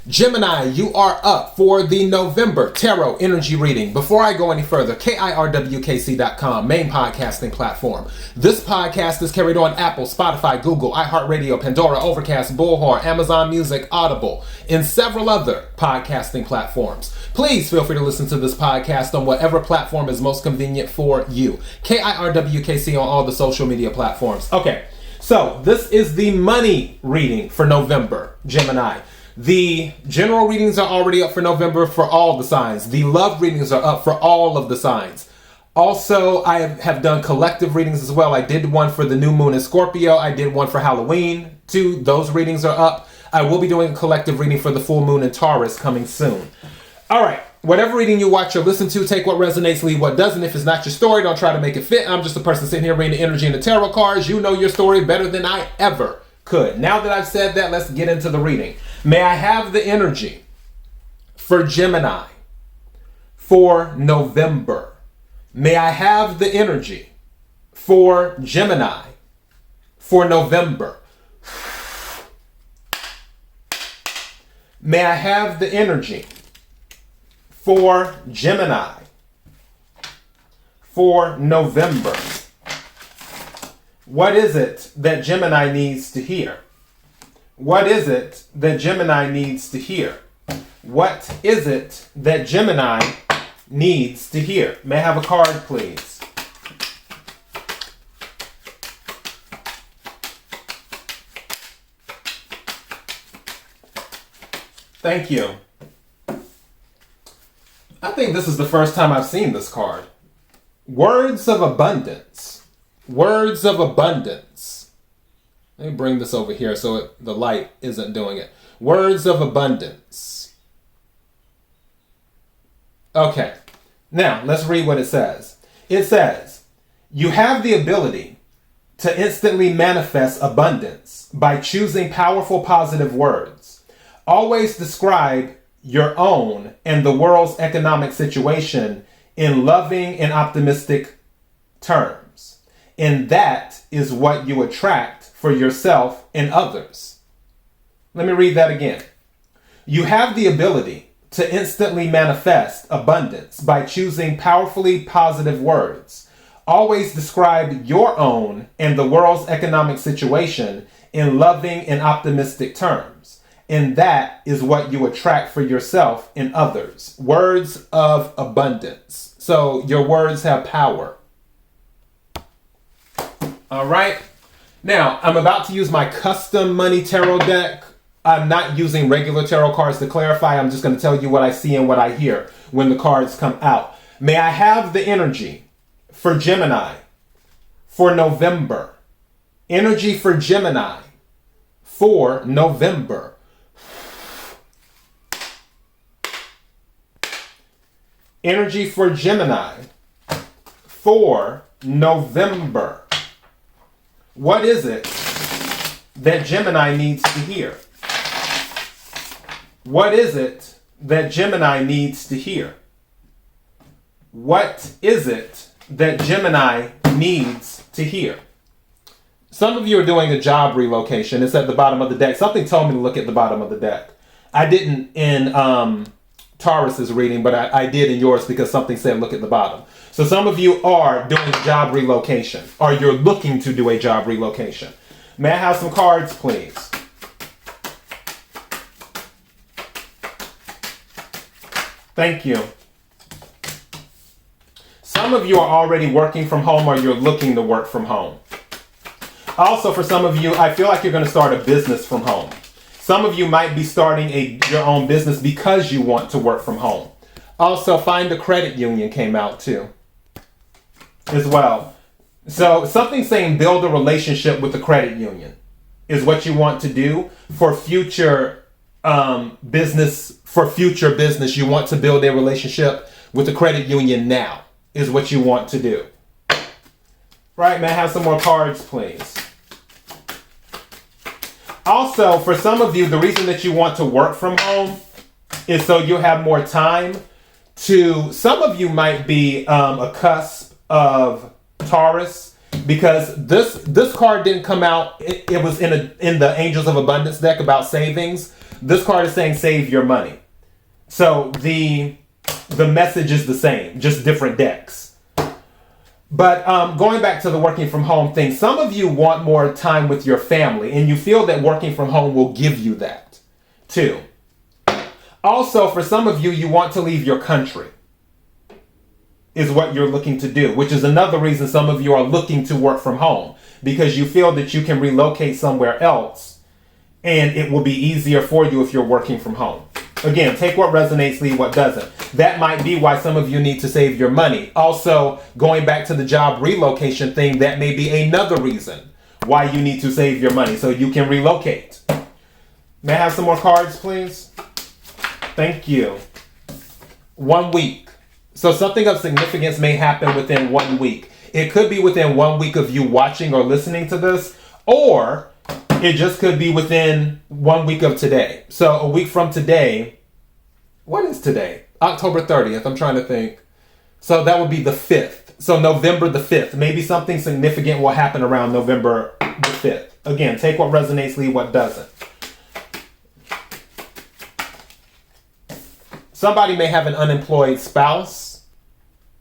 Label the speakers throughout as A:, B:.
A: Gemini, you are up for the November Tarot Energy Reading. Before I go any further, KIRWKC.com, main podcasting platform. This podcast is carried on Apple, Spotify, Google, iHeartRadio, Pandora, Overcast, Bullhorn, Amazon Music, Audible, and several other podcasting platforms. Please feel free to listen to this podcast on whatever platform is most convenient for you. KIRWKC on all the social media platforms. Okay, so this is the money reading for November, Gemini. The general readings are already up for November for all the signs. The love readings are up for all of the signs. Also, I have done collective readings as well. I did one for the new moon in Scorpio. I did one for Halloween too. Those readings are up. I will be doing a collective reading for the full moon in Taurus coming soon. All right. Whatever reading you watch or listen to, take what resonates, leave what doesn't. If it's not your story, don't try to make it fit. I'm just a person sitting here reading the energy and the tarot cards. You know your story better than I ever could. Now that I've said that, let's get into the reading. May I have the energy for Gemini for November? May I have the energy for Gemini for November? May I have the energy for Gemini for November? What is it that Gemini needs to hear? What is it that Gemini needs to hear? What is it that Gemini needs to hear? May I have a card, please? Thank you. I think this is the first time I've seen this card. Words of abundance. Words of abundance. Let me bring this over here so the light isn't doing it. Words of abundance. Okay. Now, let's read what it says. It says, you have the ability to instantly manifest abundance by choosing powerful positive words. Always describe your own and the world's economic situation in loving and optimistic terms. And that is what you attract for yourself and others. Let me read that again. You have the ability to instantly manifest abundance by choosing powerfully positive words. Always describe your own and the world's economic situation in loving and optimistic terms. And that is what you attract for yourself and others. Words of abundance. So your words have power. All right. Now, I'm about to use my custom money tarot deck. I'm not using regular tarot cards to clarify. I'm just going to tell you what I see and what I hear when the cards come out. May I have the energy for Gemini for November? Energy for Gemini for November. Energy for Gemini for November. What is it that Gemini needs to hear? What is it that Gemini needs to hear? What is it that Gemini needs to hear? Some of you are doing a job relocation. It's at the bottom of the deck. Something told me to look at the bottom of the deck. I didn't in Taurus's reading, but I did in yours because something said look at the bottom. So some of you are doing a job relocation, or you're looking to do a job relocation. May I have some cards, please? Thank you. Some of you are already working from home, or you're looking to work from home. Also, for some of you, I feel like you're going to start a business from home. Some of you might be starting your own business because you want to work from home. Also, find a credit union came out too, as well. So something saying build a relationship with the credit union is what you want to do for future business. For future business, you want to build a relationship with the credit union now is what you want to do. Right, may I have some more cards, please? Also, for some of you, the reason that you want to work from home is so you'll have more time to, some of you might be a cusp of Taurus, because this card didn't come out. It was in the Angels of Abundance deck about savings. This card is saying save your money. So the message is the same, just different decks. But going back to the working from home thing, some of you want more time with your family, and you feel that working from home will give you that too. Also, for some of you, you want to leave your country, is what you're looking to do, which is another reason some of you are looking to work from home, because you feel that you can relocate somewhere else and it will be easier for you if you're working from home. Again, take what resonates, leave what doesn't. That might be why some of you need to save your money. Also, going back to the job relocation thing, that may be another reason why you need to save your money so you can relocate. May I have some more cards, please? Thank you. 1 week. So something of significance may happen within 1 week. It could be within 1 week of you watching or listening to this, or it just could be within 1 week of today. So a week from today, what is today? October 30th, I'm trying to think. So that would be the 5th. So November the 5th. Maybe something significant will happen around November the 5th. Again, take what resonates, leave what doesn't. Somebody may have an unemployed spouse.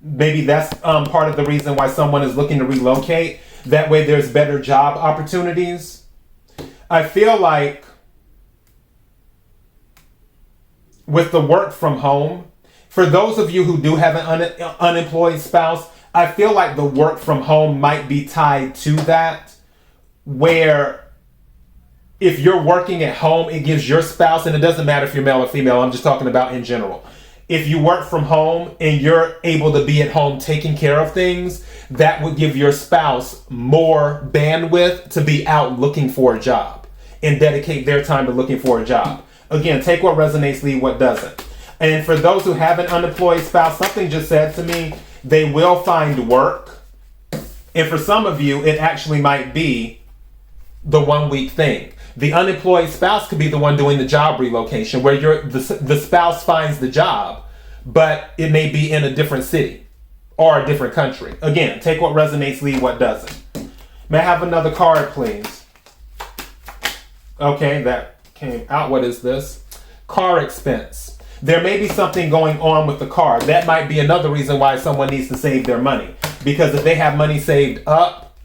A: Maybe that's part of the reason why someone is looking to relocate. That way there's better job opportunities. I feel like with the work from home, for those of you who do have an unemployed spouse, I feel like the work from home might be tied to that, where if you're working at home, it gives your spouse, and it doesn't matter if you're male or female, I'm just talking about in general. If you work from home and you're able to be at home taking care of things, that would give your spouse more bandwidth to be out looking for a job and dedicate their time to looking for a job. Again, take what resonates, leave what doesn't. And for those who have an unemployed spouse, something just said to me, they will find work. And for some of you, it actually might be the 1 week thing. The unemployed spouse could be the one doing the job relocation, where the spouse finds the job, but it may be in a different city or a different country. Again, take what resonates, leave what doesn't. May I have another card, please? Okay, that came out. What is this? Car expense. There may be something going on with the car. That might be another reason why someone needs to save their money. Because if they have money saved up,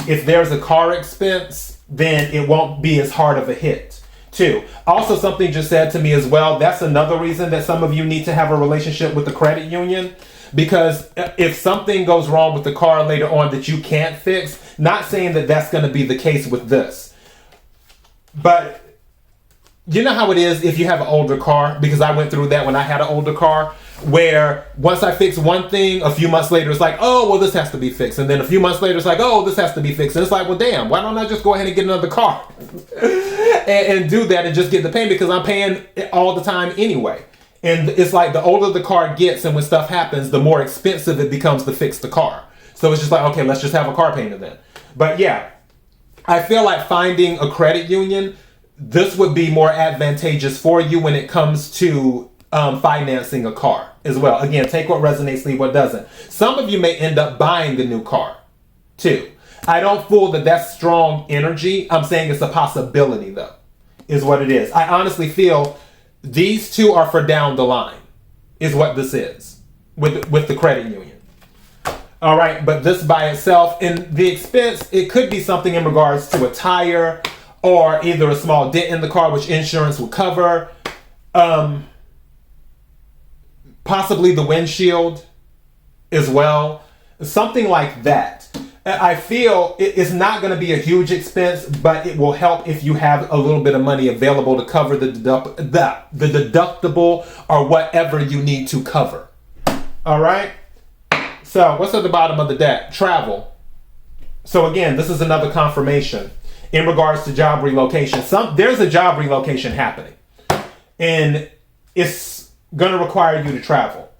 A: if there's a car expense, then it won't be as hard of a hit. Too. Also, something just said to me as well, that's another reason that some of you need to have a relationship with the credit union. Because if something goes wrong with the car later on that you can't fix, not saying that that's going to be the case with this, but you know how it is if you have an older car, because I went through that when I had an older car, where once I fix one thing, a few months later it's like, oh, well, this has to be fixed. And then a few months later it's like, oh, this has to be fixed. And it's like, well, damn, why don't I just go ahead and get another car and do that and just get the payment, because I'm paying it all the time anyway. And it's like the older the car gets and when stuff happens, the more expensive it becomes to fix the car. So it's just like, okay, let's just have a car payment then. But yeah, I feel like finding a credit union, this would be more advantageous for you when it comes to financing a car as well. Again, take what resonates, leave what doesn't. Some of you may end up buying a new car too. I don't fool that that's strong energy. I'm saying it's a possibility though, is what it is. I honestly feel these two are for down the line, is what this is with the credit union. All right, but this by itself, and the expense, it could be something in regards to a tire or either a small dent in the car, which insurance will cover. Possibly the windshield as well. Something like that. I feel it's not going to be a huge expense, but it will help if you have a little bit of money available to cover the deductible or whatever you need to cover. All right. So what's at the bottom of the deck? Travel. So again, this is another confirmation in regards to job relocation. There's a job relocation happening, and it's going to require you to travel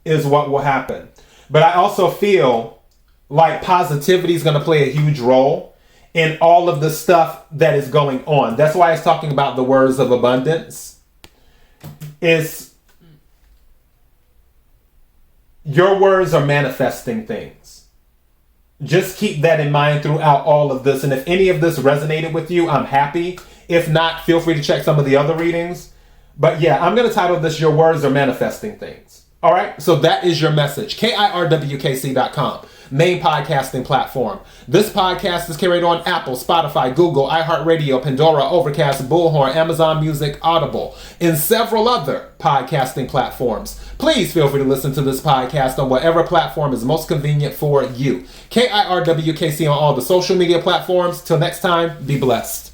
A: is what will happen. But I also feel like positivity is going to play a huge role in all of the stuff that is going on. That's why it's talking about the words of abundance. Is your words are manifesting things. Just keep that in mind throughout all of this. And if any of this resonated with you, I'm happy. If not, feel free to check some of the other readings. But yeah, I'm going to title this Your Words Are Manifesting Things. All right, so that is your message. KIRWKC.com, main podcasting platform. This podcast is carried on Apple, Spotify, Google, iHeartRadio, Pandora, Overcast, Bullhorn, Amazon Music, Audible, and several other podcasting platforms. Please feel free to listen to this podcast on whatever platform is most convenient for you. KIRWKC on all the social media platforms. Till next time, be blessed.